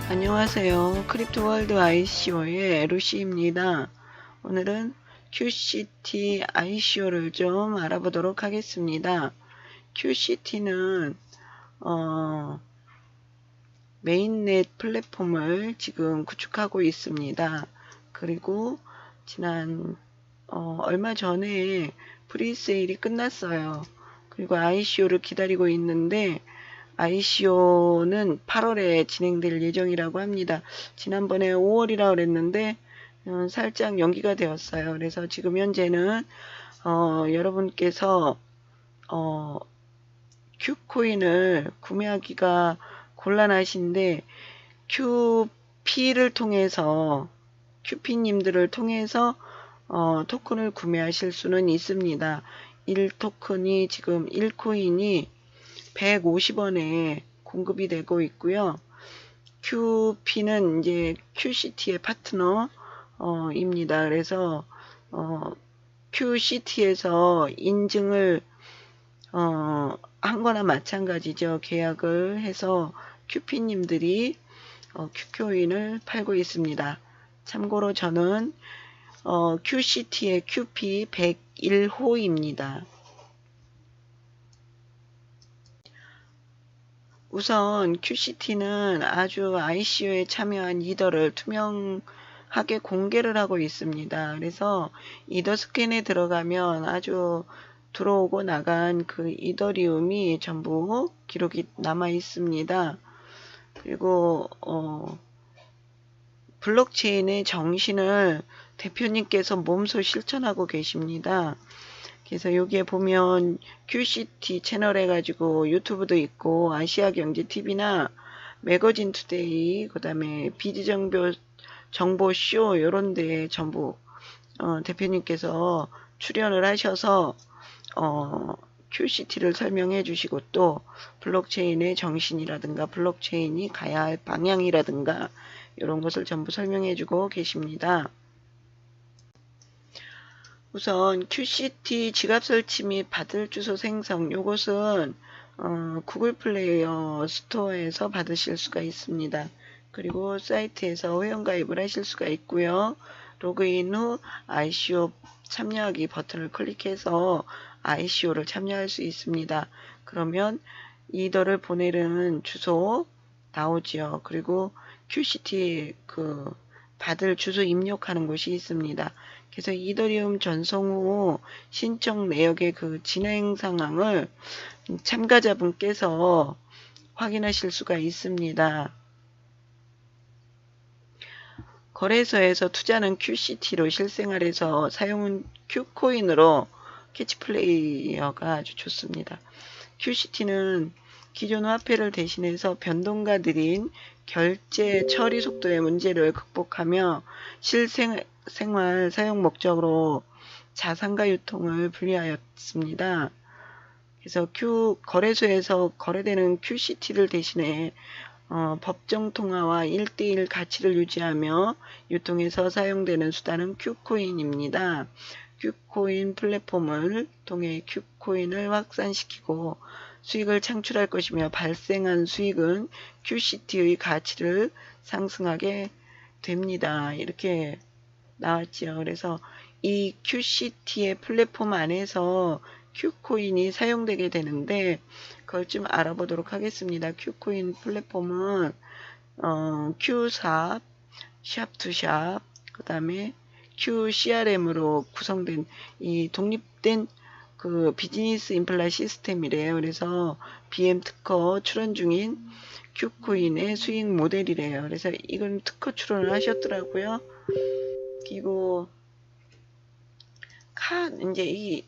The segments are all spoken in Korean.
안녕하세요. 크립토월드 ICO의 루시입니다. 오늘은 QCT ICO를 좀 알아보도록 하겠습니다. QCT는 메인넷 플랫폼을 지금 구축하고 있습니다. 그리고 지난 얼마 전에 프리세일이 끝났어요. 그리고 ICO를 기다리고 있는데 ICO는 8월에 진행될 예정이라고 합니다. 지난번에 5월이라고 그랬는데 살짝 연기가 되었어요. 그래서 지금 현재는 여러분께서 Q코인을 구매하기가 곤란하신데 QP를 통해서 QP님들을 통해서 토큰을 구매하실 수는 있습니다. 1토큰이 지금 1코인이 150원에 공급이 되고 있고요. QP는 이제 QCT의 파트너입니다. 그래서 QCT에서 인증을 한 거나 마찬가지죠. 계약을 해서 QP님들이 Q코인을 팔고 있습니다. 참고로 저는 QCT의 QP 101호입니다. 우선 QCT는 아주 ICO에 참여한 이더를 투명하게 공개를 하고 있습니다. 그래서 이더 스캔에 들어가면 아주 들어오고 나간 그 이더리움이 전부 기록이 남아 있습니다. 그리고 블록체인의 정신을 대표님께서 몸소 실천하고 계십니다. 그래서 여기에 보면 QCT 채널 해가지고 유튜브도 있고 아시아경제TV나 매거진 투데이 그 다음에 비디정보쇼 요런 데에 전부 대표님께서 출연을 하셔서 QCT를 설명해 주시고 또 블록체인의 정신이라든가 블록체인이 가야 할 방향이라든가 이런 것을 전부 설명해 주고 계십니다. 우선 QCT 지갑 설치 및 받을 주소 생성 요것은 구글 플레이어 스토어에서 받으실 수가 있습니다. 그리고 사이트에서 회원가입을 하실 수가 있고요. 로그인 후 ICO 참여하기 버튼을 클릭해서 ICO를 참여할 수 있습니다. 그러면 이더를 보내는 주소 나오지요. 그리고 QCT 받을 주소 입력하는 곳이 있습니다. 그래서 이더리움 전송 후 신청 내역의 그 진행 상황을 참가자분께서 확인하실 수가 있습니다. 거래소에서 투자는 QCT로 실생활에서 사용은 Q코인으로 캐치플레이어가 아주 좋습니다. QCT는 기존 화폐를 대신해서 변동가 느린 결제 처리 속도의 문제를 극복하며 실생활 사용 목적으로 자산가 유통을 분리하였습니다. 그래서 거래소에서 거래되는 QCT를 대신해 법정 통화와 1:1 가치를 유지하며 유통에서 사용되는 수단은 Q코인입니다. Q코인 플랫폼을 통해 Q코인을 확산시키고 수익을 창출할 것이며 발생한 수익은 QCT의 가치를 상승하게 됩니다. 이렇게 나왔죠. 그래서 이 QCT의 플랫폼 안에서 Q코인이 사용되게 되는데 그걸 좀 알아보도록 하겠습니다. Q코인 플랫폼은 Q샵, 샵투샵, 그 다음에 QCRM으로 구성된 이 독립된 그 비즈니스 인플라 시스템이래요. 그래서 BM 특허 출원 중인 Q코인의 수익 모델이래요. 그래서 이건 특허 출원을 하셨더라고요. 그리고 이제 이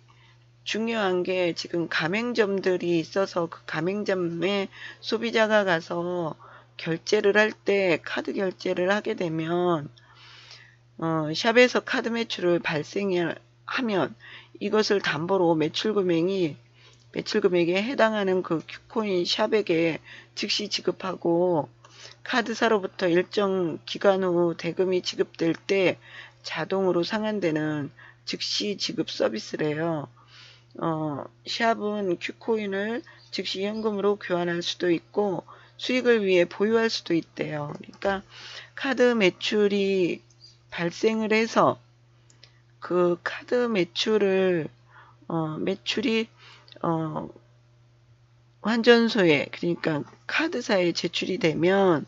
중요한 게 지금 가맹점들이 있어서 그 가맹점에 소비자가 가서 결제를 할 때 카드 결제를 하게 되면 샵에서 카드 매출을 발생하면 이것을 담보로 매출 금액에 해당하는 그 Q코인 샵에게 즉시 지급하고 카드사로부터 일정 기간 후 대금이 지급될 때 자동으로 상환되는 즉시 지급 서비스래요. 샵은 Q코인을 즉시 현금으로 교환할 수도 있고 수익을 위해 보유할 수도 있대요. 그러니까 카드 매출이 발생을 해서 그 카드 매출을 매출이 환전소에, 그러니까 카드사에 제출이 되면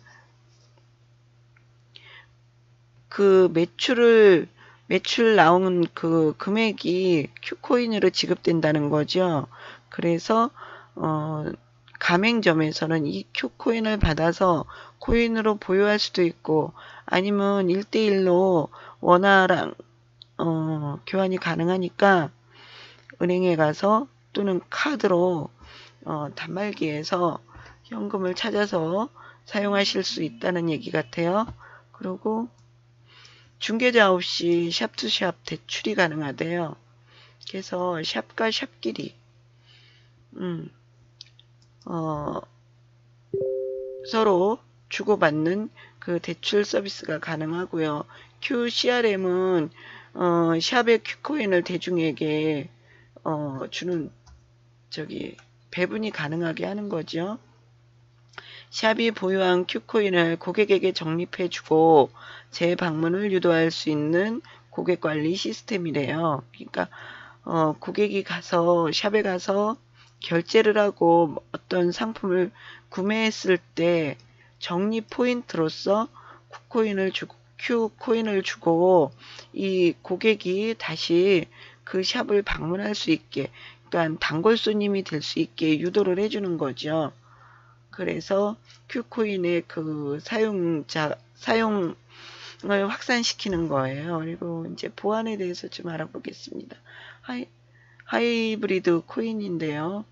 그 매출 나온 그 금액이 큐코인으로 지급된다는 거죠. 그래서 가맹점에서는 이 큐코인을 받아서 코인으로 보유할 수도 있고, 아니면 1대1로 원화랑 교환이 가능하니까 은행에 가서 또는 카드로 단말기에서 현금을 찾아서 사용하실 수 있다는 얘기 같아요. 그리고 중개자 없이 샵투샵 대출이 가능하대요. 그래서 샵과 샵끼리 서로 주고받는 그 대출 서비스가 가능하고요. QCRM은 샵의 큐코인을 대중에게 주는 배분이 가능하게 하는 거죠. 샵이 보유한 큐코인을 고객에게 적립해주고 재방문을 유도할 수 있는 고객관리 시스템이래요. 그러니까 고객이 가서 샵에 가서 결제를 하고 어떤 상품을 구매했을 때 적립 포인트로서 큐코인을 주고 이 고객이 다시 그 샵을 방문할 수 있게, 그러니까 단골 손님이 될 수 있게 유도를 해주는 거죠. 그래서 큐코인의 그 사용을 확산시키는 거예요. 그리고 이제 보안에 대해서 좀 알아보겠습니다. 하이브리드 코인인데요.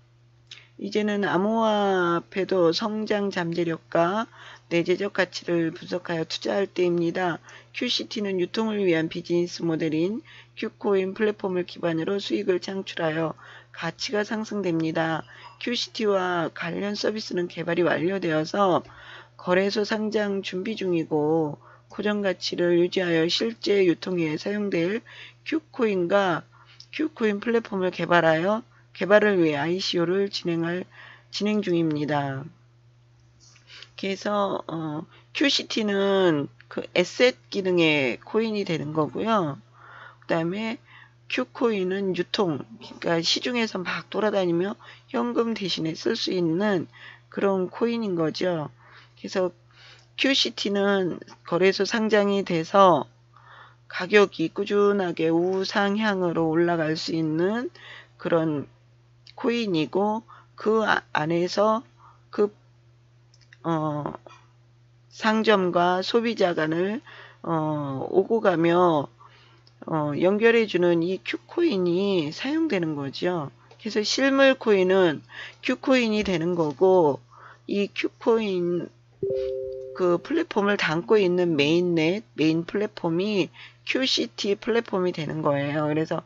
이제는 암호화폐도 성장 잠재력과 내재적 가치를 분석하여 투자할 때입니다. QCT는 유통을 위한 비즈니스 모델인 큐코인 플랫폼을 기반으로 수익을 창출하여 가치가 상승됩니다. QCT와 관련 서비스는 개발이 완료되어서 거래소 상장 준비 중이고, 고정 가치를 유지하여 실제 유통에 사용될 큐코인과 큐코인 플랫폼을 개발을 위해 ICO를 진행 중입니다. 그래서 QCT는 그 에셋 기능의 코인이 되는 거고요. 그 다음에 큐코인은 유통, 그러니까 시중에서 막 돌아다니며 현금 대신에 쓸 수 있는 그런 코인인 거죠. 그래서 QCT는 거래소 상장이 돼서 가격이 꾸준하게 우상향으로 올라갈 수 있는 그런 코인이고, 그 안에서 그 상점과 소비자 간을 오고 가며 연결해주는 이 큐코인이 사용되는 거죠. 그래서 실물 코인은 큐코인이 되는 거고, 이 큐코인 그 플랫폼을 담고 있는 메인 플랫폼이 QCT 플랫폼이 되는 거예요. 그래서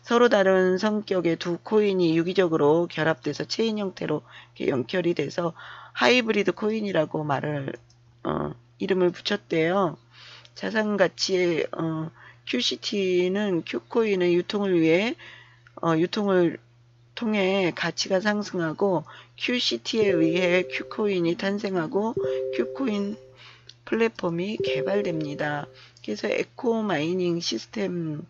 서로 다른 성격의 두 코인이 유기적으로 결합돼서 체인 형태로 연결이 돼서 하이브리드 코인이라고 이름을 붙였대요. 자산가치의 QCT는 큐코인의 유통을 통해 가치가 상승하고, QCT에 의해 큐코인이 탄생하고 큐코인 플랫폼이 개발됩니다. 그래서 에코 마이닝 시스템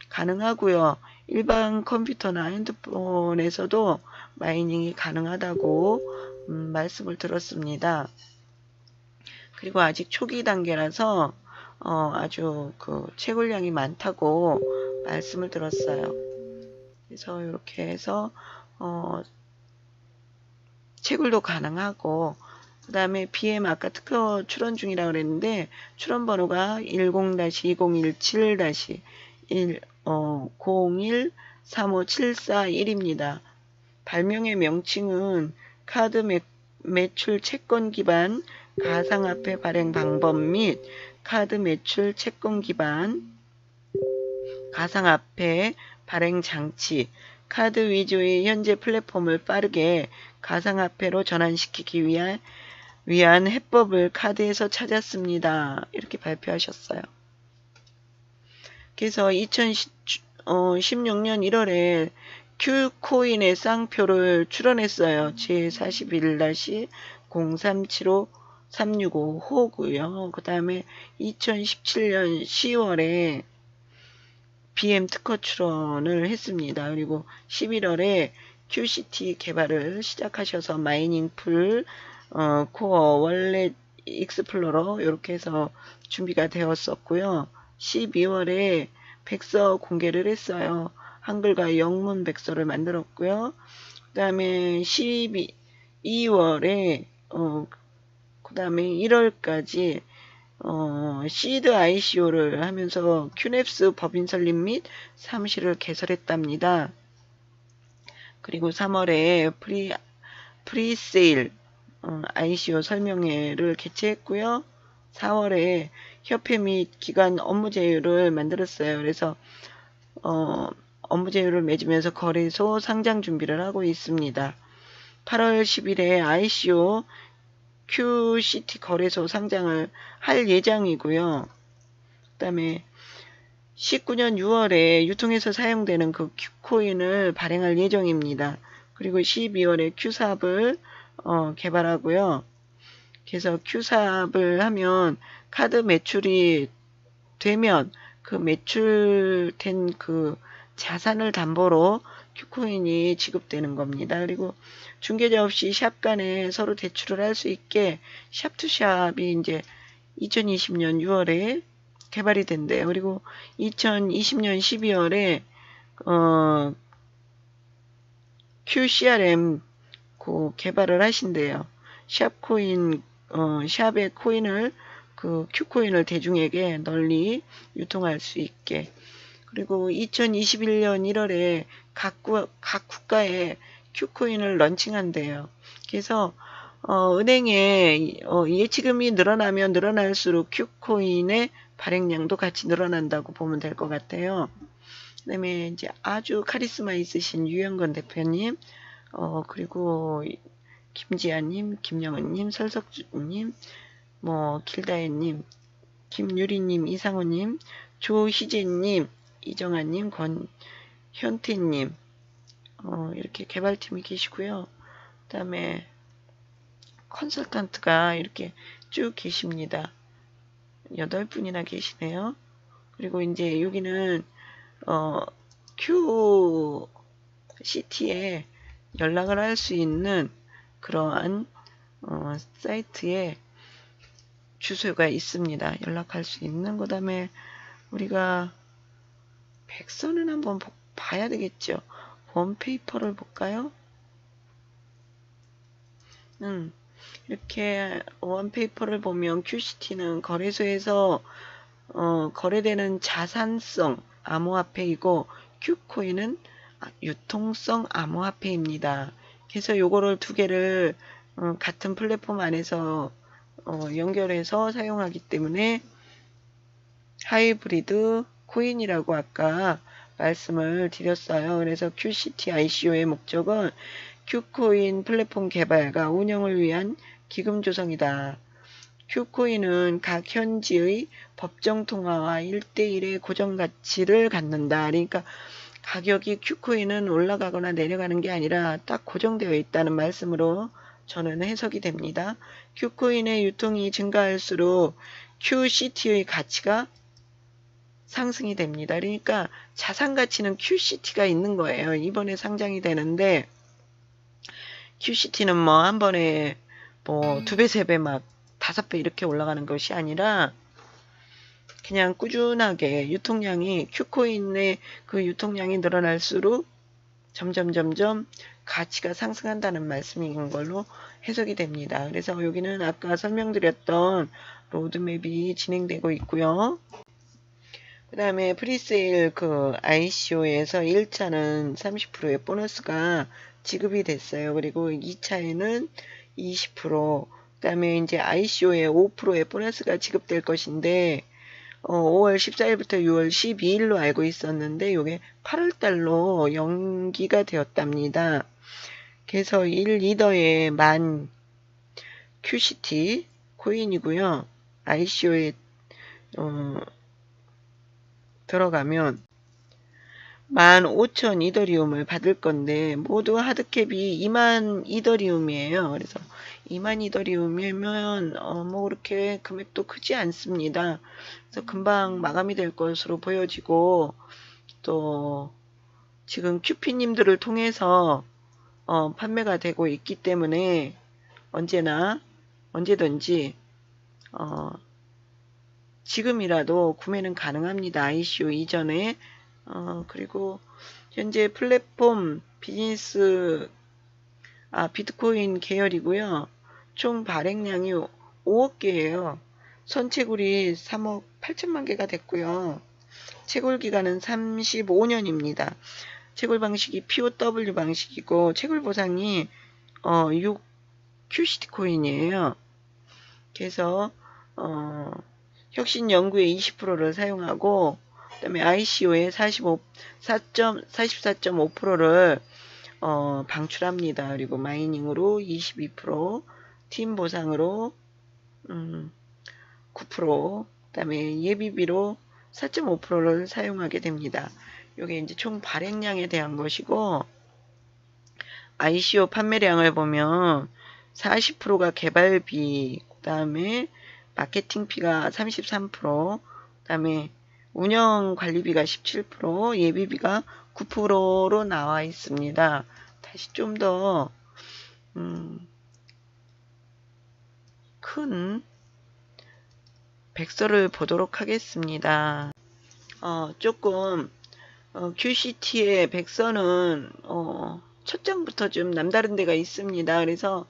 가능하고요. 일반 컴퓨터나 핸드폰에서도 마이닝이 가능하다고 말씀을 들었습니다. 그리고 아직 초기 단계라서 아주 그 채굴량이 많다고 말씀을 들었어요. 그래서 이렇게 해서 채굴도 가능하고, 그 다음에 BM 아까 특허 출원 중이라고 그랬는데 출원 번호가 10-20-01357441입니다. 발명의 명칭은 카드 매출 채권 기반 가상화폐 발행 방법 및 카드 매출 채권 기반 가상화폐 발행 장치, 카드 위주의 현재 플랫폼을 빠르게 가상화폐로 전환시키기 위한 해법을 카드에서 찾았습니다. 이렇게 발표하셨어요. 그래서 2016년 1월에 큐코인의 쌍표를 출원했어요. 제41-0 0375365호고요. 그 다음에 2017년 10월에 BM 특허 출원을 했습니다. 그리고 11월에 QCT 개발을 시작하셔서 마이닝 풀, 코어, 월렛 익스플로러 이렇게 해서 준비가 되었었고요. 12월에 백서 공개를 했어요. 한글과 영문 백서를 만들었고요. 그 다음에 12월에 그 다음에 1월까지 시드 ICO를 하면서 큐넵스 법인 설립 및 사무실을 개설했답니다. 그리고 3월에 프리세일 ICO 설명회를 개최했고요. 4월에 협회 및 기관 업무 제휴를 만들었어요. 그래서 업무 제휴를 맺으면서 거래소 상장 준비를 하고 있습니다. 8월 10일에 ICO QCT 거래소 상장을 할 예정이고요. 그 다음에 19년 6월에 유통에서 사용되는 그 Q코인을 발행할 예정입니다. 그리고 12월에 Q삽을 개발하고요. 그래서 Q삽을 하면 카드 매출이 되면 그 매출된 그 자산을 담보로 Q코인이 지급되는 겁니다. 그리고 중개자 없이 샵 간에 서로 대출을 할 수 있게 샵투샵이 이제 2020년 6월에 개발이 된대요. 그리고 2020년 12월에 QCRM 개발을 하신대요. 샵코인 샵의 코인을 그 Q코인을 대중에게 널리 유통할 수 있게. 그리고 2021년 1월에 각 국가에 Q코인을 런칭한대요. 그래서 은행에 예치금이 늘어나면 늘어날수록 Q코인의 발행량도 같이 늘어난다고 보면 될 것 같아요. 그 다음에 이제 아주 카리스마 있으신 유영건 대표님, 그리고 김지아님, 김영은님, 설석주님, 길다혜님, 김유리님, 이상호님, 조희재님, 이정아님, 권현태님, 이렇게 개발팀이 계시고요. 그 다음에 컨설턴트가 이렇게 쭉 계십니다. 8분이나 계시네요. 그리고 이제 여기는 QCT에 연락을 할 수 있는 그러한 사이트에 주소가 있습니다. 연락할 수 있는. 그 다음에 우리가 백서는 한번 봐야 되겠죠. 원페이퍼를 볼까요? 이렇게 원페이퍼를 보면 QCT는 거래소에서 거래되는 자산성 암호화폐이고 Q코인은 유통성 암호화폐입니다. 그래서 요거를 두 개를 같은 플랫폼 안에서 연결해서 사용하기 때문에 하이브리드 코인이라고 아까 말씀을 드렸어요. 그래서 QCT ICO의 목적은 Q코인 플랫폼 개발과 운영을 위한 기금 조성이다. Q코인은 각 현지의 법정 통화와 1대1의 고정 가치를 갖는다. 그러니까 가격이 Q코인은 올라가거나 내려가는 게 아니라 딱 고정되어 있다는 말씀으로 저는 해석이 됩니다. Q코인의 유통이 증가할수록 QCT의 가치가 상승이 됩니다. 그러니까 자산 가치는 QCT가 있는 거예요. 이번에 상장이 되는데 QCT는 한 번에 2배, 3배 막 5배 이렇게 올라가는 것이 아니라 그냥 꾸준하게 유통량이 Q코인의 그 유통량이 늘어날수록 점점 가치가 상승한다는 말씀인 걸로 해석이 됩니다. 그래서 여기는 아까 설명드렸던 로드맵이 진행되고 있고요. 그 다음에 프리세일 ICO에서 1차는 30%의 보너스가 지급이 됐어요. 그리고 2차에는 20%, 그 다음에 이제 ICO에 5%의 보너스가 지급될 것인데 5월 14일부터 6월 12일로 알고 있었는데 이게 8월달로 연기가 되었답니다. 그래서 1리더에 10,000 QCT 코인이고요. ICO에 들어가면 15,000 이더리움을 받을 건데 모두 하드캡이 2만 이더리움이에요. 그래서 2만 이더리움이면 뭐 그렇게 금액도 크지 않습니다. 그래서 금방 마감이 될 것으로 보여지고, 또 지금 큐피님들을 통해서 판매가 되고 있기 때문에 언제든지 지금이라도 구매는 가능합니다. ICO 이전에. 그리고 현재 플랫폼 비즈니스 비트코인 계열이고요. 총 발행량이 5억 개예요. 선채굴이 3억 8천만 개가 됐고요. 채굴 기간은 35년입니다. 채굴 방식이 POW 방식이고, 채굴 보상이 6QCT 코인이에요. 그래서 혁신 연구의 20%를 사용하고, 그 다음에 ICO의 44.5%를 방출합니다. 그리고 마이닝으로 22%, 팀 보상으로 9%, 그 다음에 예비비로 4.5%를 사용하게 됩니다. 이게 이제 총 발행량에 대한 것이고, ICO 판매량을 보면 40%가 개발비, 그 다음에 마케팅비가 33%, 그 다음에 운영관리비가 17%, 예비비가 9%로 나와 있습니다. 다시 좀 더 큰 백서를 보도록 하겠습니다. 조금 QCT의 백서는 첫 장부터 좀 남다른 데가 있습니다. 그래서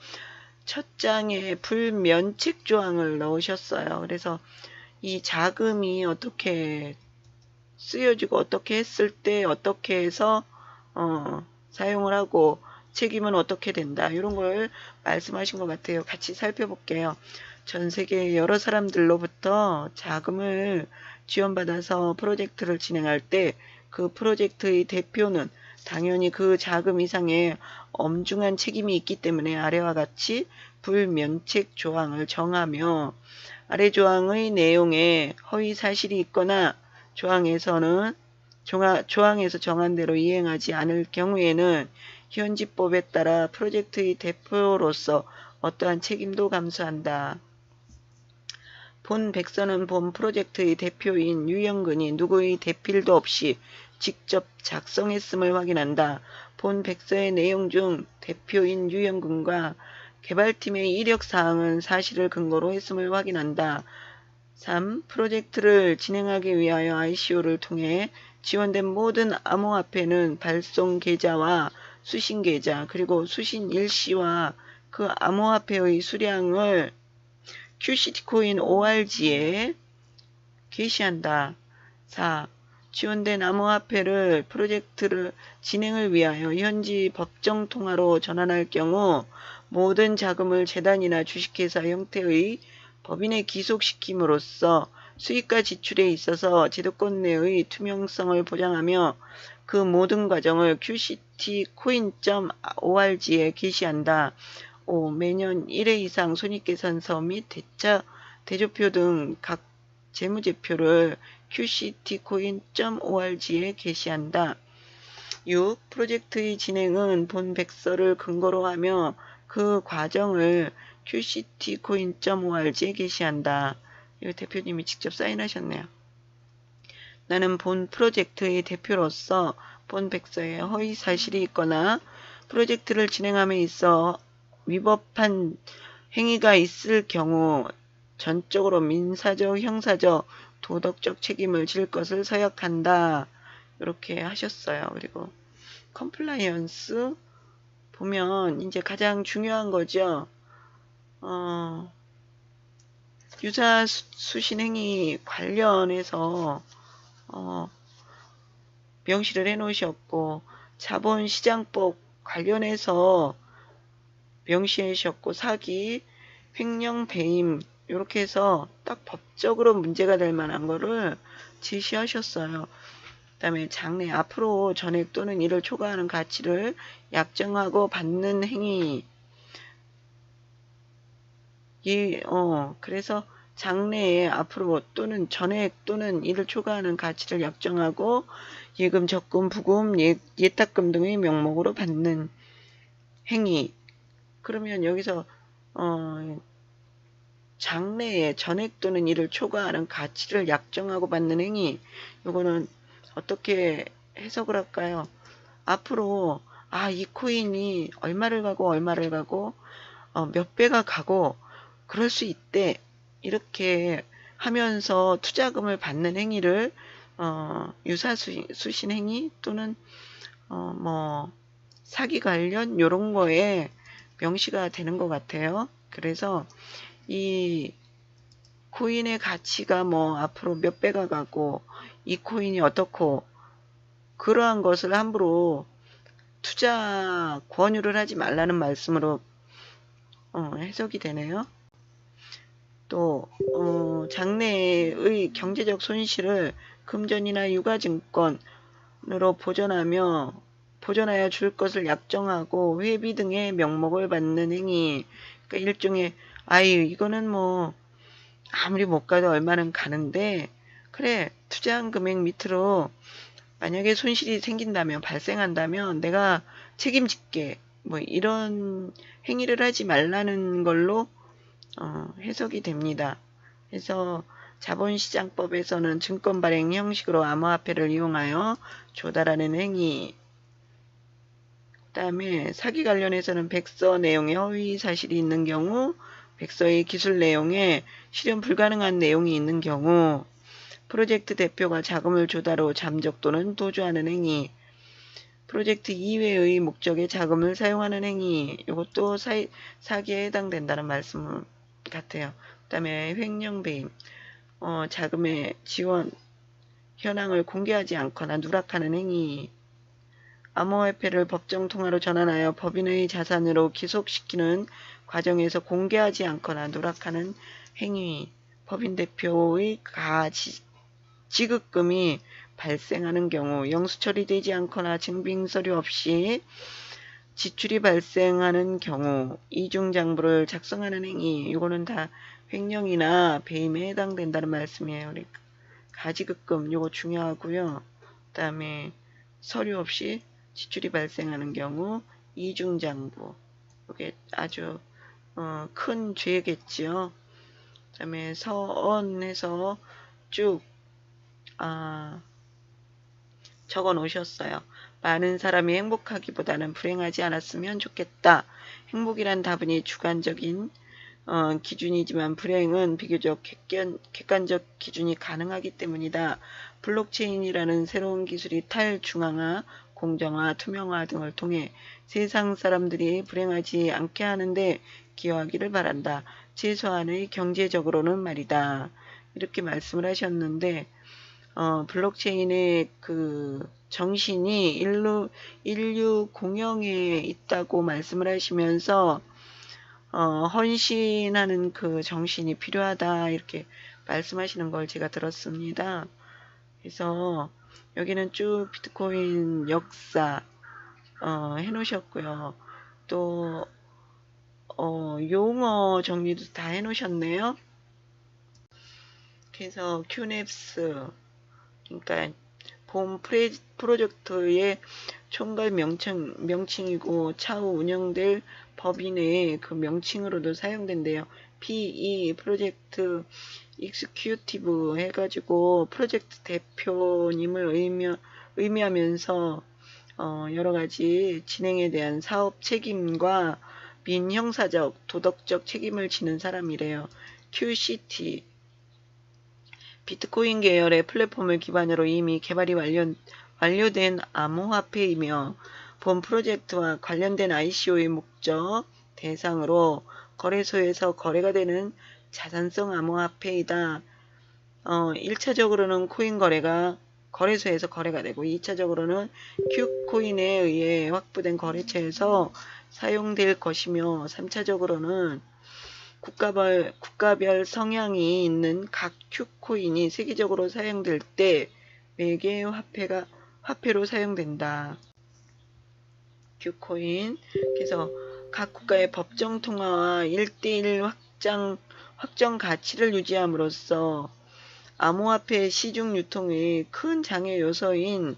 첫 장에 불면책 조항을 넣으셨어요. 그래서 이 자금이 어떻게 쓰여지고 어떻게 했을 때 어떻게 해서 사용을 하고 책임은 어떻게 된다, 이런 걸 말씀하신 것 같아요. 같이 살펴볼게요. 전 세계 여러 사람들로부터 자금을 지원받아서 프로젝트를 진행할 때 그 프로젝트의 대표는 당연히 그 자금 이상의 엄중한 책임이 있기 때문에 아래와 같이 불면책 조항을 정하며, 아래 조항의 내용에 허위 사실이 있거나 조항에서 정한 대로 이행하지 않을 경우에는 현지법에 따라 프로젝트의 대표로서 어떠한 책임도 감수한다. 본 백서는 본 프로젝트의 대표인 유영근이 누구의 대필도 없이 직접 작성했음을 확인한다. 본 백서의 내용 중 대표인 유영근과 개발팀의 이력사항은 사실을 근거로 했음을 확인한다. 3. 프로젝트를 진행하기 위하여 ICO를 통해 지원된 모든 암호화폐는 발송 계좌와 수신 계좌, 그리고 수신 일시와 그 암호화폐의 수량을 QCT 코인 ORG에 게시한다. 4. 지원된 암호화폐를 프로젝트를 진행을 위하여 현지 법정 통화로 전환할 경우 모든 자금을 재단이나 주식회사 형태의 법인에 기속시킴으로써 수익과 지출에 있어서 제도권 내의 투명성을 보장하며 그 모든 과정을 QCT 코인.org에 게시한다. 5. 매년 1회 이상 손익계산서 및 대조표 등 각 재무제표를 QCT 코인.org에 게시한다. 6. 프로젝트의 진행은 본 백서를 근거로 하며 그 과정을 QCT 코인.org에 게시한다. 이 대표님이 직접 사인하셨네요. 나는 본 프로젝트의 대표로서 본 백서에 허위 사실이 있거나 프로젝트를 진행함에 있어 위법한 행위가 있을 경우 전적으로 민사적, 형사적, 도덕적 책임을 질 것을 서약한다. 이렇게 하셨어요. 그리고 컴플라이언스 보면 이제 가장 중요한 거죠. 유사 수신 행위 관련해서 명시를 해 놓으셨고, 자본시장법 관련해서 명시해 주셨고, 사기, 횡령, 배임, 이렇게 해서 딱 법적으로 문제가 될 만한 거를 제시하셨어요. 그 다음에 장래 앞으로 전액 또는 이를 초과하는 가치를 약정하고 받는 행위. 그래서 장래에 앞으로 또는 전액 또는 이를 초과하는 가치를 약정하고 예금, 적금, 부금, 예탁금 등의 명목으로 받는 행위. 그러면 여기서 장래에 전액 또는 이를 초과하는 가치를 약정하고 받는 행위. 요거는 어떻게 해석을 할까요? 앞으로 이 코인이 얼마를 가고 몇 배가 가고 그럴 수 있대. 이렇게 하면서 투자금을 받는 행위를 유사수신 행위 또는 뭐 사기 관련 요런 거에 명시가 되는 것 같아요. 그래서 이 코인의 가치가 뭐 앞으로 몇 배가 가고 이 코인이 어떻고 그러한 것을 함부로 투자 권유를 하지 말라는 말씀으로 해석이 되네요. 또 장래의 경제적 손실을 금전이나 유가증권으로 보존하여 줄 것을 약정하고 회비 등의 명목을 받는 행위. 그러니까 일종의 이거는 뭐 아무리 못 가도 얼마는 가는데 그래 투자한 금액 밑으로 만약에 손실이 생긴다면 발생한다면 내가 책임질게 뭐 이런 행위를 하지 말라는 걸로 해석이 됩니다. 그래서 자본시장법에서는 증권 발행 형식으로 암호화폐를 이용하여 조달하는 행위. 그 다음에 사기 관련해서는 백서 내용에 허위 사실이 있는 경우, 백서의 기술 내용에 실현 불가능한 내용이 있는 경우, 프로젝트 대표가 자금을 조달 후 잠적 또는 도주하는 행위, 프로젝트 이외의 목적에 자금을 사용하는 행위, 이것도 사기에 해당된다는 말씀 같아요. 그 다음에 횡령 배임, 자금의 지원 현황을 공개하지 않거나 누락하는 행위, 암호화폐를 법정 통화로 전환하여 법인의 자산으로 기속시키는 과정에서 공개하지 않거나 누락하는 행위, 법인 대표의 지급금이 발생하는 경우, 영수 처리되지 않거나 증빙서류 없이 지출이 발생하는 경우, 이중장부를 작성하는 행위, 이거는 다 횡령이나 배임에 해당된다는 말씀이에요. 가지급금, 이거 중요하고요. 그 다음에 서류 없이 지출이 발생하는 경우, 이중장부, 이게 아주 큰 죄겠지요. 그 다음에 서언해서 쭉 적어 놓으셨어요. 많은 사람이 행복하기보다는 불행하지 않았으면 좋겠다. 행복이란 다분히 주관적인 기준이지만 불행은 비교적 객관적 기준이 가능하기 때문이다. 블록체인이라는 새로운 기술이 탈중앙화, 공정화, 투명화 등을 통해 세상 사람들이 불행하지 않게 하는데 기여하기를 바란다. 최소한의 경제적으로는 말이다. 이렇게 말씀을 하셨는데 블록체인의 그 정신이 인류 공영에 있다고 말씀을 하시면서 헌신하는 그 정신이 필요하다 이렇게 말씀하시는 걸 제가 들었습니다. 그래서 여기는 쭉 비트코인 역사 해놓으셨고요. 또 용어 정리도 다 해놓으셨네요. 그래서 큐넵스 그러니까 본 프로젝트의 총괄 명칭이고 차후 운영될 법인의 그 명칭으로도 사용된대요. PE 프로젝트 익스큐티브 해가지고 프로젝트 대표님을 의미하면서 여러가지 진행에 대한 사업 책임과 민형사적 도덕적 책임을 지는 사람이래요. QCT 비트코인 계열의 플랫폼을 기반으로 이미 개발이 완료된 암호화폐이며 본 프로젝트와 관련된 ICO의 목적 대상으로 거래소에서 거래가 되는 자산성 암호화폐이다. 1차적으로는 코인 거래가 거래소에서 거래가 되고 2차적으로는 Q코인에 의해 확보된 거래처에서 사용될 것이며 3차적으로는 국가별 성향이 있는 각 Q코인이 세계적으로 사용될 때 매개의 화폐로 사용된다. Q코인. 그래서 각 국가의 법정 통화와 1:1 확정 가치를 유지함으로써 암호화폐 시중 유통의 큰 장애 요소인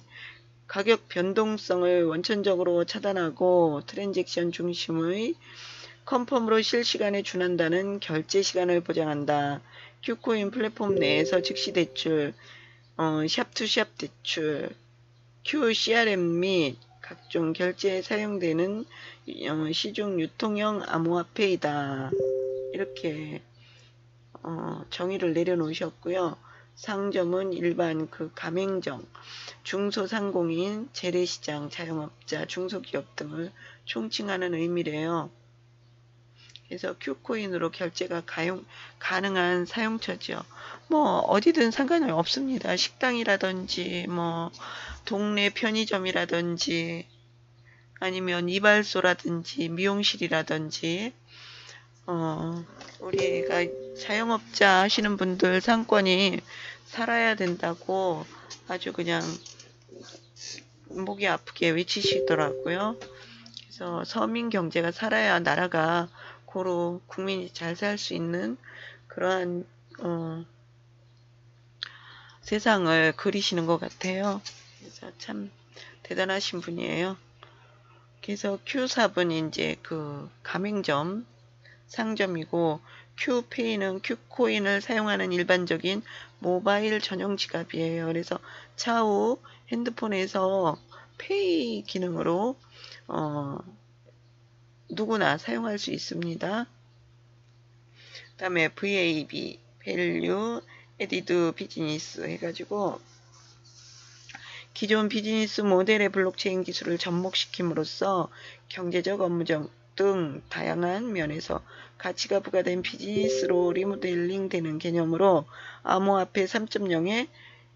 가격 변동성을 원천적으로 차단하고 트랜잭션 중심의 컨펌으로 실시간에 준한다는 결제 시간을 보장한다. Q코인 플랫폼 내에서 즉시 대출, 샵투샵 대출, QCRM 및 각종 결제에 사용되는 시중 유통형 암호화폐이다. 이렇게 정의를 내려놓으셨고요. 상점은 일반 그 가맹점, 중소상공인, 재래시장, 자영업자, 중소기업 등을 총칭하는 의미래요. 그래서 Q코인으로 결제가 가능한 사용처죠. 뭐 어디든 상관이 없습니다. 식당이라든지 뭐 동네 편의점이라든지 아니면 이발소라든지 미용실이라든지 우리가 자영업자 하시는 분들 상권이 살아야 된다고 아주 그냥 목이 아프게 외치시더라고요. 그래서 서민 경제가 살아야 나라가 고루 국민이 잘 살 수 있는 그러한 세상을 그리시는 것 같아요. 그래서 참 대단하신 분이에요. 그래서 Q삽은 이제 그 가맹점 상점이고, Q페이는 Q코인을 사용하는 일반적인 모바일 전용 지갑이에요. 그래서 차후 핸드폰에서 페이 기능으로 누구나 사용할 수 있습니다. 그 다음에 VAB, Value Added Business 해가지고 기존 비즈니스 모델의 블록체인 기술을 접목시킴으로써 경제적, 업무적 등 다양한 면에서 가치가 부과된 비즈니스로 리모델링 되는 개념으로 암호화폐 3.0의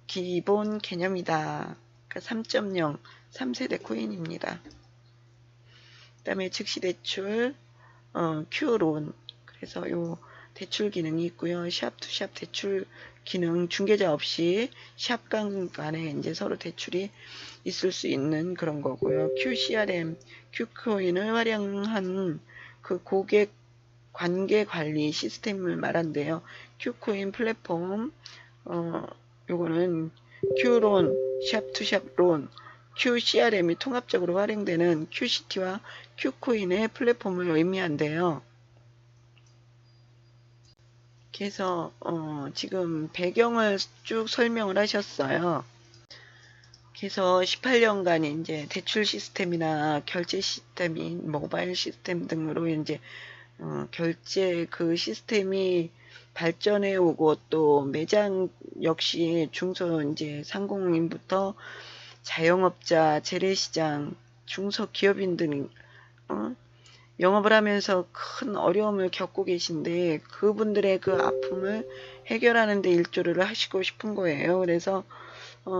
기본 개념이다. 그러니까 3.0, 3세대 코인입니다. 그 다음에 즉시 대출, Q론. 그래서 요 대출 기능이 있고요. 샵투샵 대출 기능, 중개자 없이 샵 간에 이제 서로 대출이 있을 수 있는 그런 거고요. QCRM, Q코인을 활용한 그 고객 관계 관리 시스템을 말한대요. Q코인 플랫폼, 요거는 Q론, 샵투샵론, QCRM이 통합적으로 활용되는 QCT와 Q코인의 플랫폼을 의미한대요. 그래서 지금 배경을 쭉 설명을 하셨어요. 그래서 18년간 이제 대출 시스템이나 결제 시스템인 모바일 시스템 등으로 이제 결제 그 시스템이 발전해 오고, 또 매장 역시 중소 이제 상공인부터 자영업자, 재래시장, 중소기업인 등 영업을 하면서 큰 어려움을 겪고 계신데, 그분들의 그 아픔을 해결하는 데 일조를 하시고 싶은 거예요. 그래서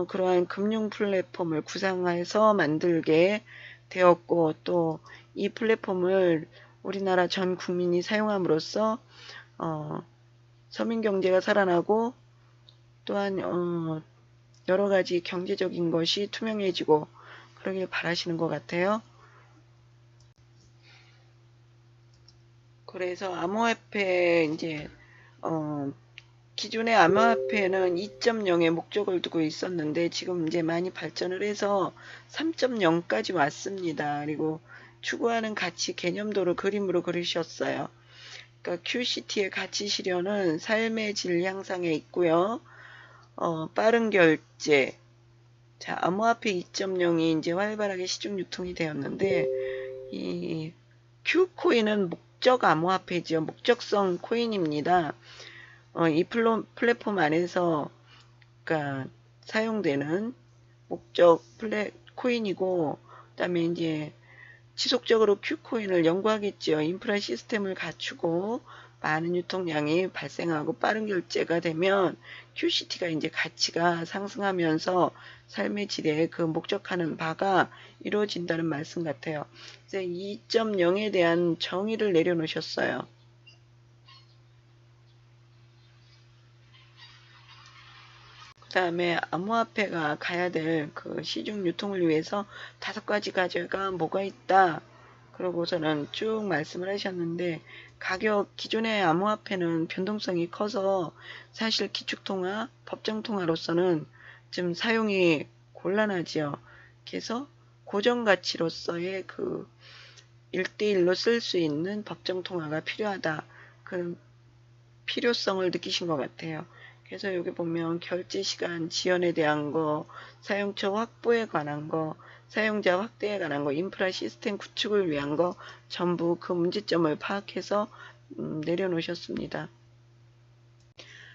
그러한 금융 플랫폼을 구상해서 만들게 되었고, 또 이 플랫폼을 우리나라 전 국민이 사용함으로써 서민 경제가 살아나고, 또한 여러 가지 경제적인 것이 투명해지고 그러길 바라시는 것 같아요. 그래서 암호화폐 이제 기존의 암호화폐는 2.0의 목적을 두고 있었는데 지금 이제 많이 발전을 해서 3.0까지 왔습니다. 그리고 추구하는 가치 개념도를 그림으로 그리셨어요. 그러니까 QCT의 가치 실현은 삶의 질 향상에 있고요. 빠른 결제. 자, 암호화폐 2.0이 이제 활발하게 시중 유통이 되었는데, 이 Q코인은 목적 암호화폐죠. 목적성 코인입니다. 이 플랫폼 안에서 그러니까 사용되는 목적 코인이고, 그다음에 이제 지속적으로 Q코인을 연구하겠죠. 인프라 시스템을 갖추고 많은 유통량이 발생하고 빠른 결제가 되면 QCT가 이제 가치가 상승하면서 삶의 질에 그 목적하는 바가 이루어진다는 말씀 같아요. 이제 2.0에 대한 정의를 내려놓으셨어요. 그 다음에 암호화폐가 가야 될 그 시중 유통을 위해서 5가지 과제가 뭐가 있다. 그러고서는 쭉 말씀을 하셨는데, 기존의 암호화폐는 변동성이 커서 사실 기축통화, 법정통화로서는 좀 사용이 곤란하지요. 해서 고정가치로서의 그 1대1로 쓸 수 있는 법정 통화가 필요하다. 그런 필요성을 느끼신 것 같아요. 그래서 여기 보면 결제 시간 지연에 대한 거, 사용처 확보에 관한 거, 사용자 확대에 관한 거, 인프라 시스템 구축을 위한 거 전부 그 문제점을 파악해서 내려놓으셨습니다.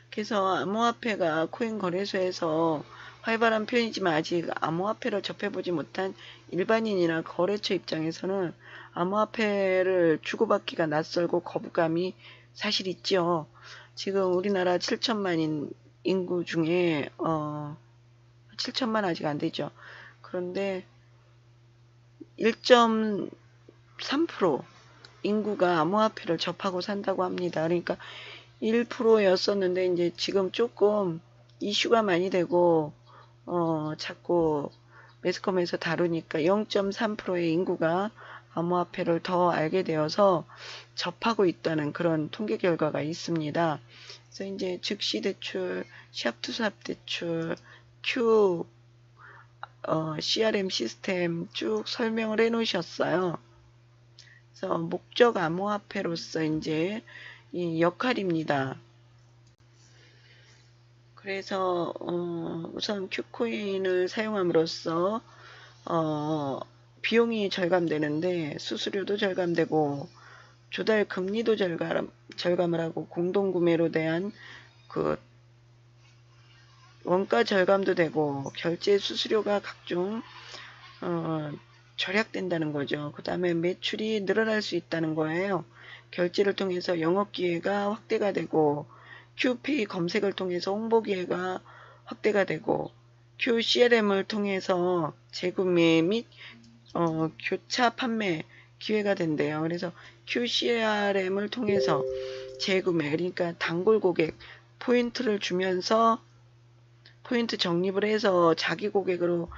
그래서 암호화폐가 코인 거래소에서 활발한 편이지만 아직 암호화폐를 접해보지 못한 일반인이나 거래처 입장에서는 암호화폐를 주고받기가 낯설고 거부감이 사실 있죠. 지금 우리나라 7천만 인구 중에 7천만 아직 안 되죠. 그런데 1.3% 인구가 암호화폐를 접하고 산다고 합니다. 그러니까 1%였었는데 이제 지금 조금 이슈가 많이 되고 자꾸 매스컴에서 다루니까 0.3%의 인구가 암호화폐를 더 알게 되어서 접하고 있다는 그런 통계 결과가 있습니다. 그래서 이제 즉시 대출, 샵투샵 대출, Q, CRM 시스템 쭉 설명을 해 놓으셨어요. 그래서 목적 암호화폐로서 이제 이 역할입니다. 그래서 우선 Q코인을 사용함으로써 비용이 절감되는데 수수료도 절감되고 조달 금리도 절감을 하고 공동구매로 대한 그 원가 절감도 되고 결제 수수료가 각종 절약된다는 거죠. 그 다음에 매출이 늘어날 수 있다는 거예요. 결제를 통해서 영업 기회가 확대가 되고 Q페이 검색을 통해서 홍보 기회가 확대가 되고 QCRM을 통해서 재구매 및 교차 판매 기회가 된대요. 그래서 QCRM을 통해서 재구매, 그러니까 단골 고객 포인트를 주면서 포인트 적립을 해서 자기 고객으로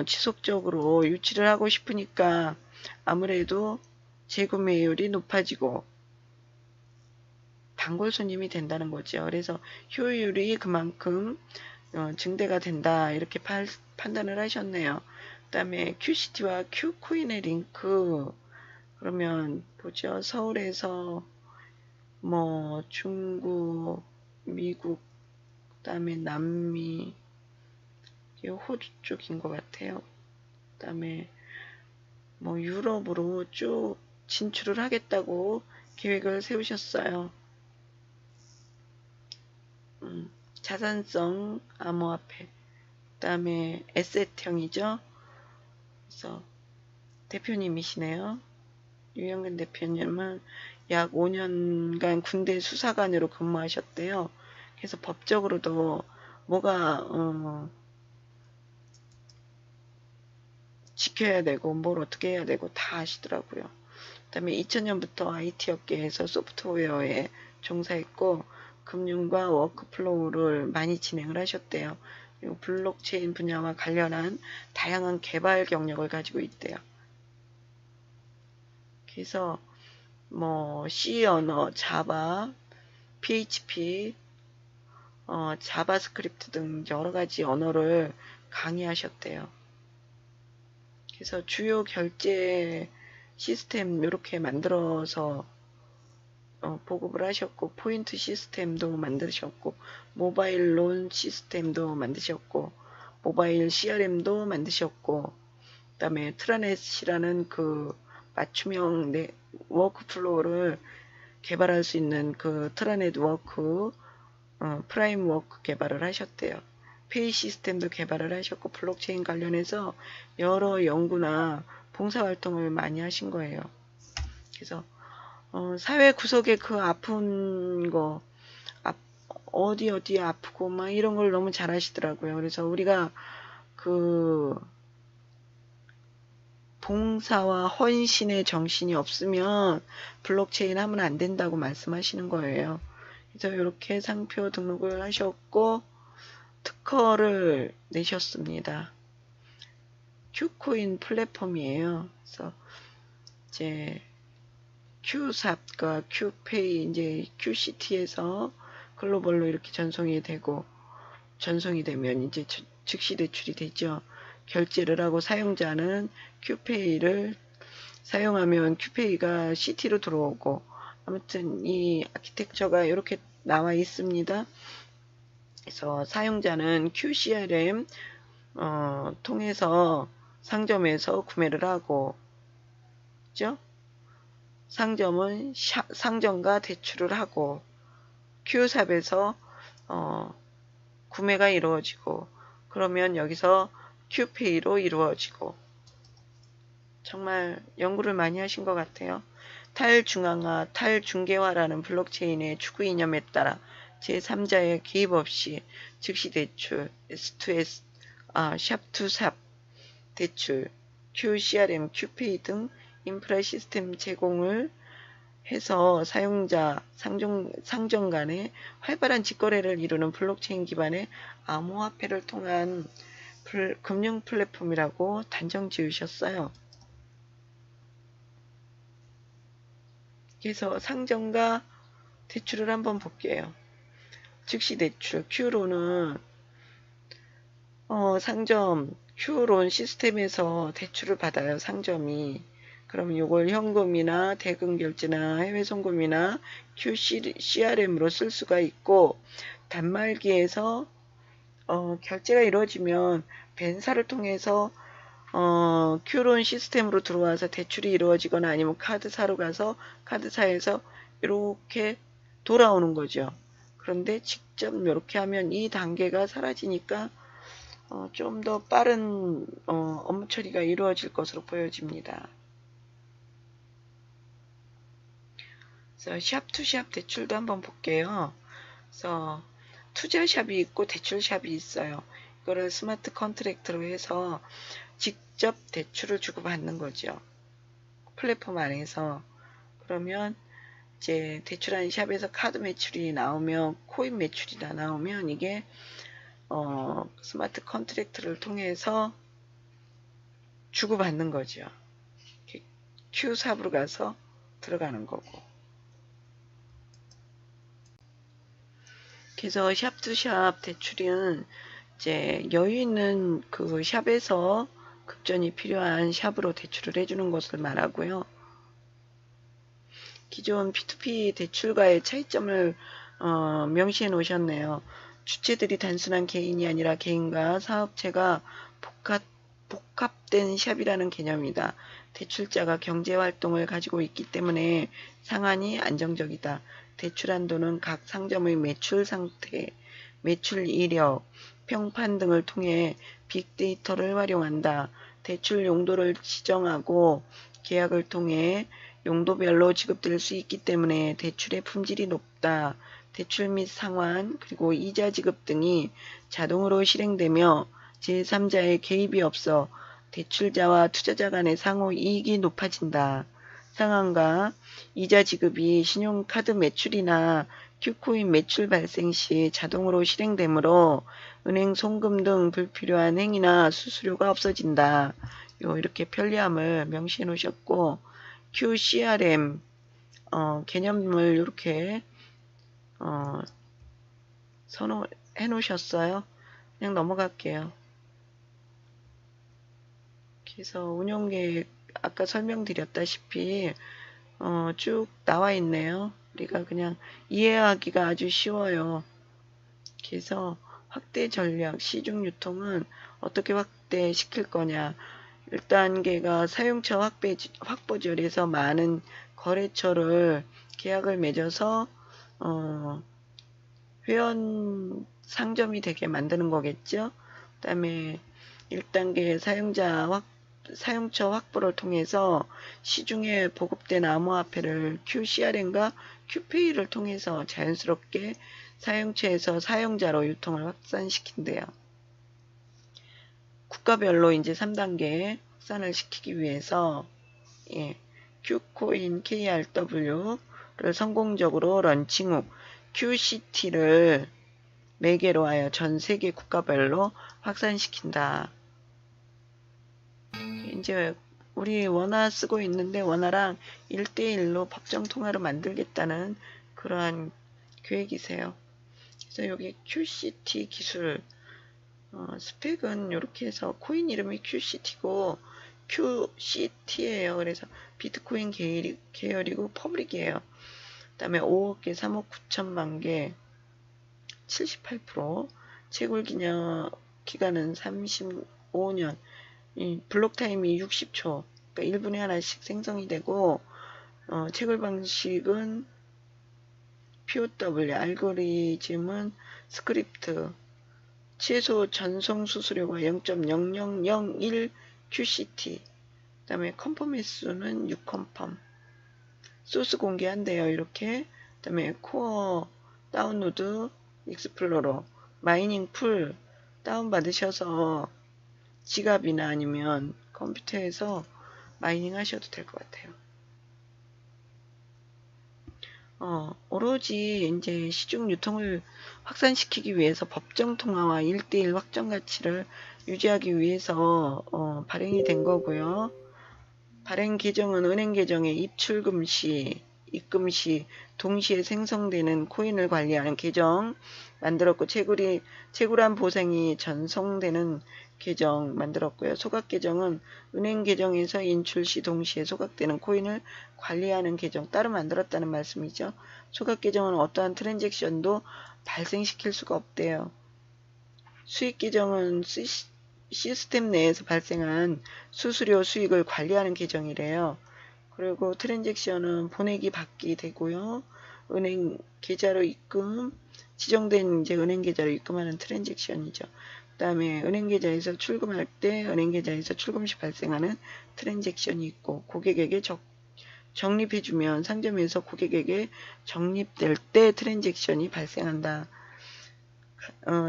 지속적으로 유치를 하고 싶으니까 아무래도 재구매율이 높아지고 단골 손님이 된다는 거죠. 그래서 효율이 그만큼 증대가 된다 이렇게 판단을 하셨네요. 그 다음에 QCT와 Q코인의 링크 그러면 보죠. 서울에서 뭐 중국, 미국, 그 다음에 남미, 호주 쪽인 것 같아요. 그 다음에 뭐 유럽으로 쭉 진출을 하겠다고 계획을 세우셨어요. 자산성 암호화폐, 그 다음에 에셋형이죠. 그래서 대표님이시네요. 유영근 대표님은 약 5년간 군대 수사관으로 근무하셨대요. 그래서 법적으로도 뭐가 지켜야 되고 뭘 어떻게 해야 되고 다 아시더라고요. 그 다음에 2000년부터 IT 업계에서 소프트웨어에 종사했고 금융과 워크플로우를 많이 진행을 하셨대요. 그리고 블록체인 분야와 관련한 다양한 개발 경력을 가지고 있대요. 그래서 뭐 C 언어, 자바, PHP, 자바스크립트 등 여러 가지 언어를 강의하셨대요. 그래서 주요 결제 시스템 이렇게 만들어서 보급을 하셨고 포인트 시스템도 만드셨고 모바일 론 시스템도 만드셨고 모바일 CRM도 만드셨고 그 다음에 트라넷이라는 그 맞춤형 워크플로우를 개발할 수 있는 그 트라넷 워크 프라임 워크 개발을 하셨대요. 페이 시스템도 개발을 하셨고 블록체인 관련해서 여러 연구나 봉사활동을 많이 하신 거예요. 그래서 사회 구석에 그 아픈 거 어디 아프고 막 이런 걸 너무 잘 하시더라고요. 그래서 우리가 그 봉사와 헌신의 정신이 없으면 블록체인 하면 안 된다고 말씀하시는 거예요. 그래서 이렇게 상표 등록을 하셨고 특허를 내셨습니다. Q코인 플랫폼이에요. 그래서 이제 Q삽과 Q페이 이제 QCT에서 글로벌로 이렇게 전송이 되면 이제 즉시 대출이 되죠. 결제를 하고 사용자는 큐페이를 사용하면 큐페이가 CT로 들어오고, 아무튼 이 아키텍처가 이렇게 나와 있습니다. 그래서 사용자는 QCRM 통해서 상점에서 구매를 하고, 그죠? 상점은 상점과 대출을 하고, Q샵에서 구매가 이루어지고, 그러면 여기서 큐페이로 이루어지고. 정말 연구를 많이 하신 것 같아요. 탈중앙화, 탈중개화라는 블록체인의 추구 이념에 따라 제3자의 개입 없이 즉시 대출, S2S, 샵2샵 대출, QCRM, 큐페이 등 인프라 시스템 제공을 해서 사용자, 상점 간의 활발한 직거래를 이루는 블록체인 기반의 암호화폐를 통한 금융 플랫폼이라고 단정 지으셨어요. 그래서 상점과 대출을 한번 볼게요. 즉시 대출, Q로는 상점, Q론 시스템에서 대출을 받아요. 상점이. 그럼 이걸 현금이나 대금 결제나 해외 송금이나 QCRM으로 쓸 수가 있고, 단말기에서 결제가 이루어지면 벤사를 통해서 Q론 시스템으로 들어와서 대출이 이루어지거나 아니면 카드사로 가서 카드사에서 이렇게 돌아오는 거죠. 그런데 직접 이렇게 하면 이 단계가 사라지니까 좀 더 빠른 업무 처리가 이루어질 것으로 보여집니다. 그래서 샵투샵 대출도 한번 볼게요. 그래서 투자샵이 있고 대출샵이 있어요. 이거를 스마트 컨트랙트로 해서 직접 대출을 주고받는 거죠. 플랫폼 안에서. 그러면 이제 대출한 샵에서 카드 매출이 나오면, 코인 매출이다 나오면 이게 스마트 컨트랙트를 통해서 주고받는 거죠. Q삽으로 가서 들어가는 거고. 그래서 샵투샵 대출은 이제 여유 있는 그 샵에서 급전이 필요한 샵으로 대출을 해주는 것을 말하고요. 기존 P2P 대출과의 차이점을 명시해 놓으셨네요. 주체들이 단순한 개인이 아니라 개인과 사업체가 복합된 샵이라는 개념이다. 대출자가 경제활동을 가지고 있기 때문에 상한이 안정적이다. 대출 한도는 각 상점의 매출 상태, 매출 이력, 평판 등을 통해 빅데이터를 활용한다. 대출 용도를 지정하고 계약을 통해 용도별로 지급될 수 있기 때문에 대출의 품질이 높다. 대출 및 상환 그리고 이자 지급 등이 자동으로 실행되며 제3자의 개입이 없어 대출자와 투자자 간의 상호 이익이 높아진다. 상환과 이자 지급이 신용카드 매출이나 Q코인 매출 발생 시 자동으로 실행되므로 은행 송금 등 불필요한 행위나 수수료가 없어진다. 이렇게 편리함을 명시해 놓으셨고, QCRM 개념을 이렇게 선호해 놓으셨어요. 그냥 넘어갈게요. 그래서 운영계획 아까 설명드렸다시피 쭉 나와 있네요. 우리가 그냥 이해하기가 아주 쉬워요. 그래서 확대 전략, 시중 유통은 어떻게 확대시킬 거냐. 1단계가 사용처 확보절에서 많은 거래처를 계약을 맺어서 회원 상점이 되게 만드는 거겠죠. 그 다음에 1단계 사용처 확보를 통해서 시중에 보급된 암호화폐를 QCRM과 큐페이를 통해서 자연스럽게 사용처에서 사용자로 유통을 확산시킨대요. 국가별로 이제 3단계 확산을 시키기 위해서 Q코인 KRW를 성공적으로 런칭 후 QCT를 매개로 하여 전 세계 국가별로 확산시킨다. 이제 우리 원화 쓰고 있는데 원화랑 1대1로 법정 통화를 만들겠다는 그러한 계획이세요. 그래서 여기 QCT 기술 스펙은 이렇게 해서 코인 이름이 QCT고 QCT예요. 그래서 비트코인 계열이고 퍼블릭이에요. 그 다음에 5억 개, 3억 9천만 개, 78%, 채굴 기간은 35년, 블록 타임이 60초, 그러니까 1분에 하나씩 생성이 되고, 채굴 방식은 POW, 알고리즘은 스크립트, 최소 전송 수수료가 0.0001 QCT, 그 다음에 컨펌 횟수는 6컨펌, 소스 공개한대요. 이렇게. 그 다음에 코어 다운로드 익스플로러, 마이닝 풀 다운받으셔서 지갑이나 아니면 컴퓨터에서 마이닝 하셔도 될 것 같아요. 오로지 이제 시중 유통을 확산시키기 위해서 법정 통화와 1:1 확정 가치를 유지하기 위해서 발행이 된 거고요. 발행 계정은 은행 계정의 입출금 시, 입금 시 동시에 생성되는 코인을 관리하는 계정 만들었고, 채굴한 보상이 전송되는 계정 만들었고요. 소각 계정은 은행 계정에서 인출 시 동시에 소각되는 코인을 관리하는 계정 따로 만들었다는 말씀이죠. 소각 계정은 어떠한 트랜잭션도 발생시킬 수가 없대요. 수익 계정은 시스템 내에서 발생한 수수료 수익을 관리하는 계정이래요. 그리고 트랜잭션은 보내기 받기 되고요. 은행 계좌로 입금, 지정된 이제 은행 계좌로 입금하는 트랜잭션이죠. 그 다음에 은행 계좌에서 출금할 때 은행 계좌에서 출금 시 발생하는 트랜잭션이 있고, 고객에게 적립해주면 상점에서 고객에게 적립될 때 트랜잭션이 발생한다.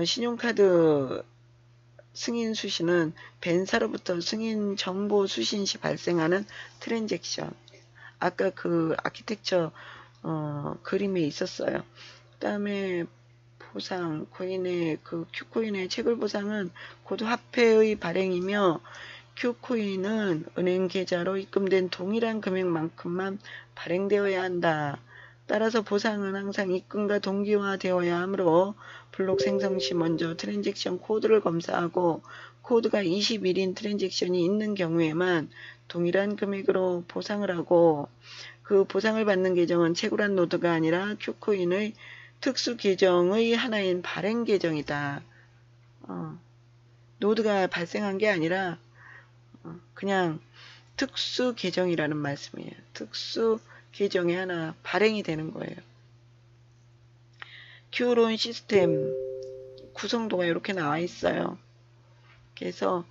신용카드 승인 수신은 벤사로부터 승인 정보 수신 시 발생하는 트랜잭션. 아까 그 아키텍처 그림에 있었어요. 그 다음에 보상, 코인의 그 Q코인의 채굴 보상은 코드 화폐의 발행이며, Q코인은 은행 계좌로 입금된 동일한 금액만큼만 발행되어야 한다. 따라서 보상은 항상 입금과 동기화되어야 하므로 블록 생성 시 먼저 트랜잭션 코드를 검사하고, 코드가 21인 트랜잭션이 있는 경우에만 동일한 금액으로 보상을 하고, 그 보상을 받는 계정은 채굴한 노드가 아니라 Q코인의 특수 계정의 하나인 발행 계정이다. 노드가 발생한 게 아니라 그냥 특수 계정이라는 말씀이에요. 특수 계정이 하나 발행이 되는 거예요. Q론 시스템 구성도가 이렇게 나와 있어요. 그래서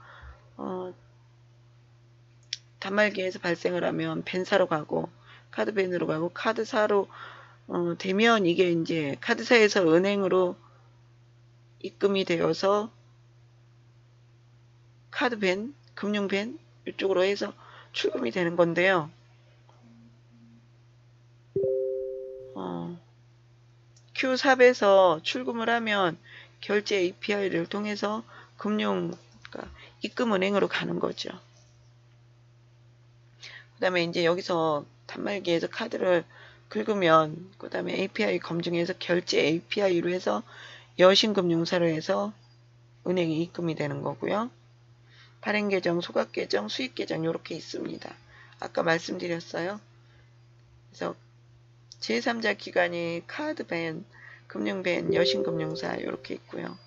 단말기에서 발생을 하면 벤사로 가고, 카드벤으로 가고, 카드사로 되면 이게 이제 카드사에서 은행으로 입금이 되어서 카드벤, 금융벤 이쪽으로 해서 출금이 되는 건데요. Q3에서 출금을 하면 결제 API를 통해서 그러니까 입금은행으로 가는 거죠. 그 다음에 이제 여기서 단말기에서 카드를 긁으면 그 다음에 API 검증해서 결제 API로 해서 여신금융사로 해서 은행에 입금이 되는 거고요. 발행계정, 소각계정, 수익계정 이렇게 있습니다. 아까 말씀드렸어요. 그래서 제3자 기관이 카드벤, 금융벤, 여신금융사 이렇게 있고요.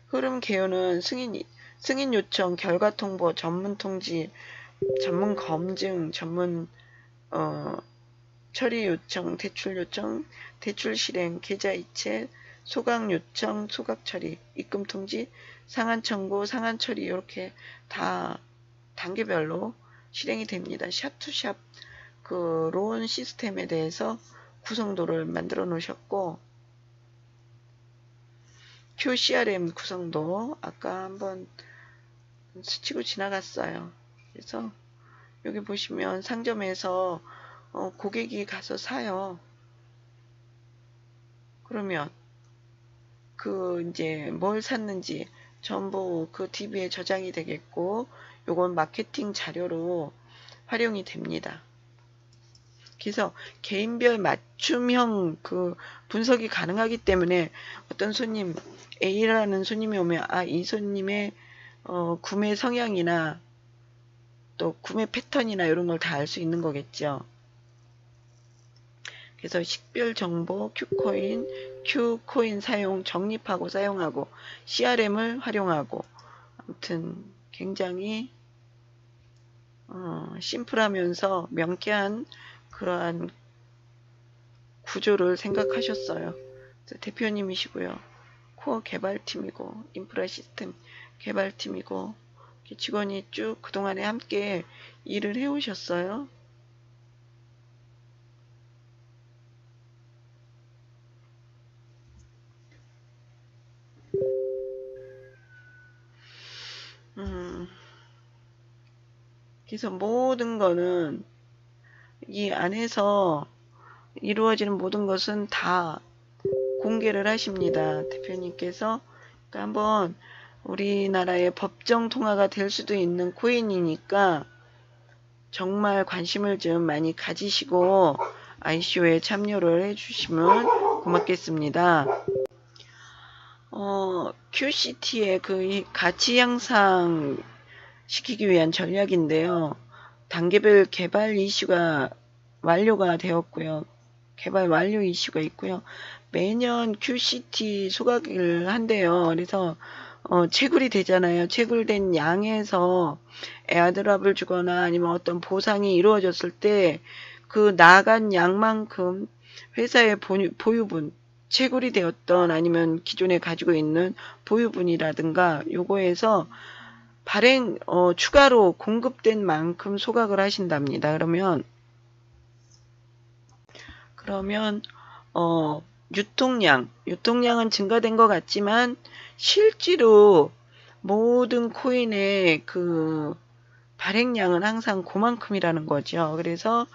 흐름 개요는 승인 요청, 결과 통보, 전문 통지, 전문 검증, 전문 처리 요청, 대출 요청, 대출 실행, 계좌 이체, 소각 요청, 소각 처리, 입금 통지, 상한 청구, 상한 처리 이렇게 다 단계별로 실행이 됩니다. 샵투샵 그 론 시스템에 대해서 구성도를 만들어 놓으셨고, QCRM 구성도 아까 한번 스치고 지나갔어요. 그래서 여기 보시면 상점에서 고객이 가서 사요. 그러면 그 이제 뭘 샀는지 전부 그 DB에 저장이 되겠고, 요건 마케팅 자료로 활용이 됩니다. 그래서 개인별 맞춤형 그 분석이 가능하기 때문에 어떤 손님, A라는 손님이 오면 이 손님의 구매 성향이나 또 구매 패턴이나 이런 걸 다 알 수 있는 거겠죠. 그래서 식별 정보, Q코인 사용, 적립하고 사용하고, CRM을 활용하고, 아무튼 굉장히 심플하면서 명쾌한 그러한 구조를 생각하셨어요. 대표님이시고요. 코어 개발팀이고, 인프라 시스템 개발팀이고, 직원이 쭉 그동안에 함께 일을 해오셨어요. 그래서 모든 거는 이 안에서 이루어지는 모든 것은 다 공개를 하십니다. 대표님께서. 그러니까 한번 우리나라의 법정 통화가 될 수도 있는 코인이니까 정말 관심을 좀 많이 가지시고 ICO에 참여를 해주시면 고맙겠습니다. QCT의 그 가치 향상 시키기 위한 전략인데요. 단계별 개발 이슈가 완료가 되었고요. 개발 완료 이슈가 있고요. 매년 QCT 소각을 한대요. 그래서 채굴이 되잖아요. 채굴된 양에서 에어드랍을 주거나 아니면 어떤 보상이 이루어졌을 때 그 나간 양만큼 회사의 보유분, 채굴이 되었던 아니면 기존에 가지고 있는 보유분이라든가 요거에서 발행 추가로 공급된 만큼 소각을 하신답니다. 그러면 유통량은 증가된 것 같지만 실제로 모든 코인의 그 발행량은 항상 그만큼이라는 거죠. 그래서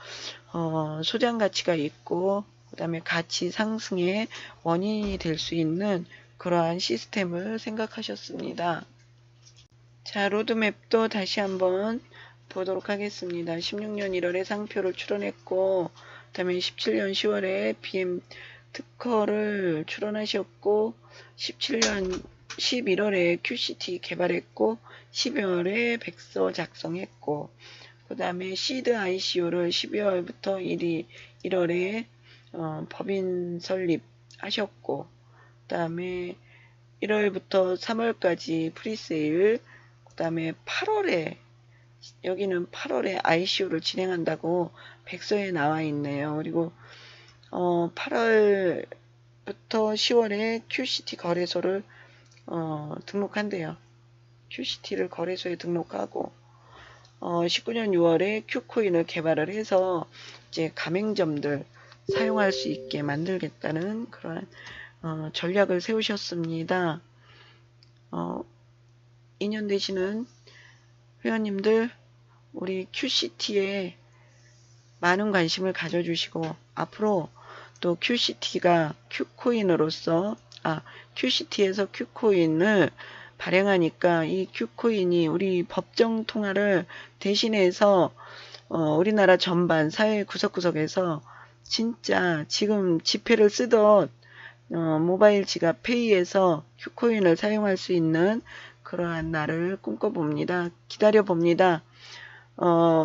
소장 가치가 있고 그 다음에 가치 상승의 원인이 될 수 있는 그러한 시스템을 생각하셨습니다. 자, 로드맵도 다시 한번 보도록 하겠습니다. 16년 1월에 상표를 출원했고, 그 다음에 17년 10월에 BM 특허를 출원하셨고, 17년 11월에 QCT 개발했고, 12월에 백서 작성했고, 그 다음에 시드 ICO를 12월부터 1월에 법인 설립하셨고, 그 다음에 1월부터 3월까지 프리세일, 그 다음에 8월에 여기는 8월에 ICO를 진행한다고 백서에 나와 있네요. 그리고 8월부터 10월에 QCT 거래소를 등록한대요. QCT를 거래소에 등록하고 19년 6월에 Q코인을 개발을 해서 이제 가맹점들 사용할 수 있게 만들겠다는 그런 전략을 세우셨습니다. 2년 되시는 회원님들 우리 QCT에 많은 관심을 가져주시고 앞으로 또 QCT가 Q코인으로서 QCT에서 Q코인을 발행하니까 이 Q코인이 우리 법정 통화를 대신해서 우리나라 전반 사회 구석구석에서 진짜 지금 지폐를 쓰던 모바일 지갑 페이에서 Q코인을 사용할 수 있는 그러한 날을 꿈꿔봅니다. 기다려봅니다.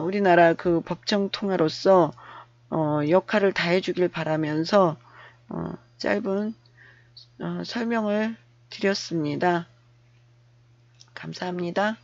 우리나라 그 법정 통화로서 역할을 다해주길 바라면서 짧은 설명을 드렸습니다. 감사합니다.